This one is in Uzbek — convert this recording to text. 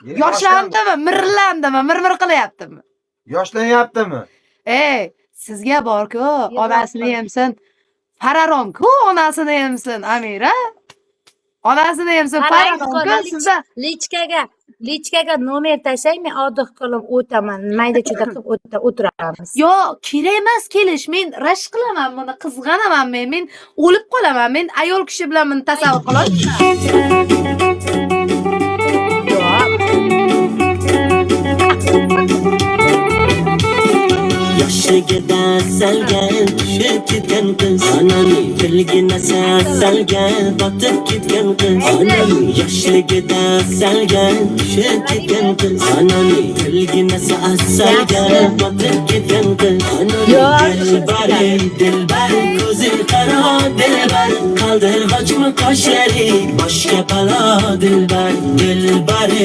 Yoshlandimi, mirillandimi, mir qilyaptimi? Yoshlanyaptimi? Sizga bor-ku, onasini yemsin. Fararon-ku, onasini yemsin, Amira. Onasini yemsin, Fararon-ku sizda. Lichkaga nomer tashlang, men oddiy qilib o'taman. Mayda-chuda qilib o'tiramiz. Yo'q, kerak emas kelish. Men rashk qilaman buni, qizg'anaman men o'lib qolaman. Men ayol kishi bilan buni tasavvur qilolmayman. Yoshligida salgan tushib ketgan qiz Onaning tilgina salgan botib ketgan qiz Onaning yoshligida salgan tushib ketgan qiz Onaning tilgina salgan botib ketgan qiz Onaning dilbari ko'zi qaro dilbar qaldirg'ochmi qoshlari boshga balo dilbari